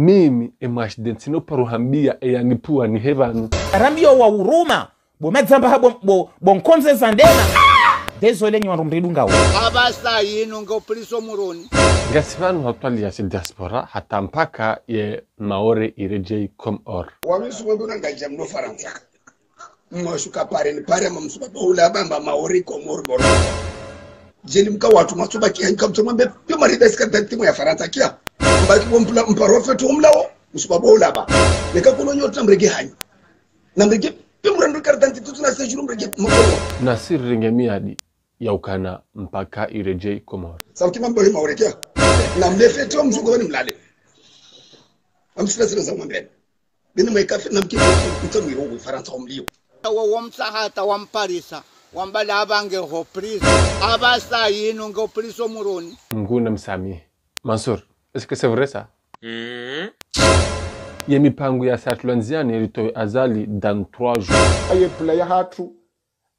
mimi emashdentino paruhambia eyanipua ni hevanu rambio wa uruma bomadzamba habo bonkonze zandena désolé nyoro mridunga wo abasa yino ngopliso muroni ngasivanu hatwali ya diaspora hata mpaka ye maore irejei Comor wamisu mbona nganja mno Faransa mwashuka pare ni pare mamsuba baula bamba maore Comor boro jeni mka watu masuba kianka mtumambe pio marida iska timu ya Faransa kia mbaki bompula mparofe tu umlawo musuba baula ba nikakuno nyota mrege hanyi na mrege pio mrandu kartanti tutuna sejuru mrege mkono Nasir Rengemiadi ya ukana mpaka irejei Comor sababu mambo hii maore kia na mlefe tu mzugo ni mlale amsifasira za mwambeni bini mwekafi na mkifu mtamwiro wa Faransa umlio wamsahata wamparisa wambala abange hopriso abasa yino ngopliso muroni Mguna msamihe Mansour, est-ce que c'est vrai ça? Ye mipango ya Satlanziani ilitoe azali dans 3 jours. Aye playa hatu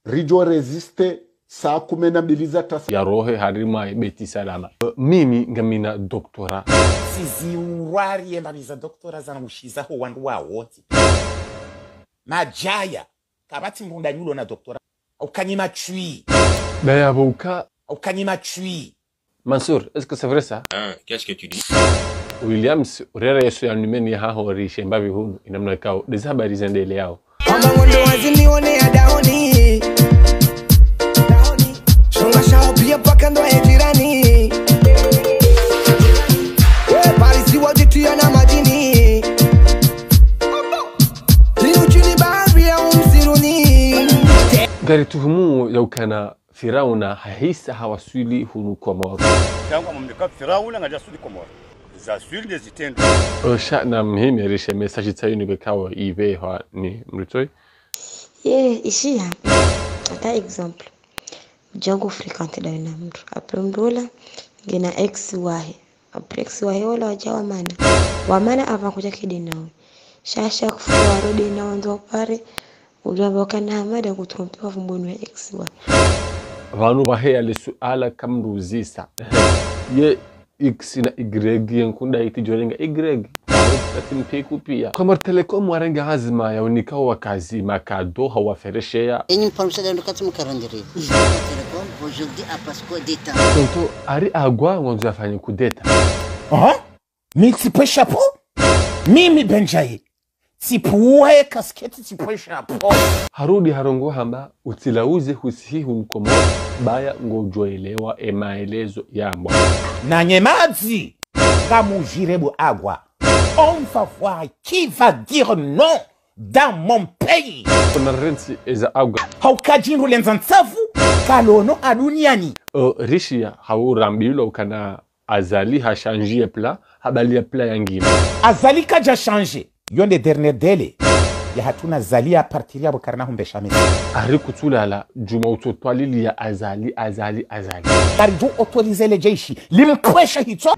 rijo resiste saa 12 za tasa Ya rohe harima beti salama. Mimi ngamina doktora. sizi urwari embabiza doktora zanushiza ho wandu wawoti majaya kabati ngunda nyulo na doktora ukanyima chui Baya boka ukanyima chui. Mansour, est-ce que c'est vrai ça? Qu'est-ce que tu dis? Williams urera yesu ya numeni ya haho rishe mbavi hunu inamna kao dezi habari zendele yao Amangondo wazinione ya daoni Shonga shao pia paka ndo ya jirani Parisi wajitu ya na majini Tinu chini bahari ya umsiruni Gari tuhumu ya ukana Firauna hahisa hawaswili hunu Comor. Cyangwa mumlika Firauna ngajasuli Comor. Zaswili nezitendo. Shana mhimi rishe message tayuni bekawa ibe ha ni mritoi. Ici, par exemple, Django fréquente dans une ambre. Après mdola, gena ex wahe. Après ex wahe wala wajawa mana. Wamana avakuja kidinawe. Shasha kufuwa rodi na wanzo pare. Uliwaboka na hamada kutrompewa vumbonu ya ex wahe. Vanu bahea le suala kamruzisa. Ye X na Y yankunda iti jorenga Y. Lakin peku pia. Comor Telecom warenga hazma ya unikao wakazi makado hawafereshea. Enyi mparusha ndo kati mkarandiri. Telecom aujourd'hui a pasco d'etat. Tonto ari agwa ngonzo yafanya kudeta. Mimi tipe chapeau mimi benjaye tipuwe kasketi tipe chapeau Harudi harongo hamba utilauze husihi Comor baya ngojoelewa emaelezo yambwa. na nyemazi kamujirebo agwa. On va voir qui va dire non dans mon pays. Kuna rensi eza agwa. Haukajindu lenza nsavu kalono aduniani. Rishia haurambilo kana azali ha changer pla habali pla yangine. Azali kaja changer. Yonde dernier délai. Ya hatuna zali a partir ya bukarna humbe shamisa. Ari kutulala juma utotwalili ya azali. Karidu autoriser le jeshi. Limkwesha hito.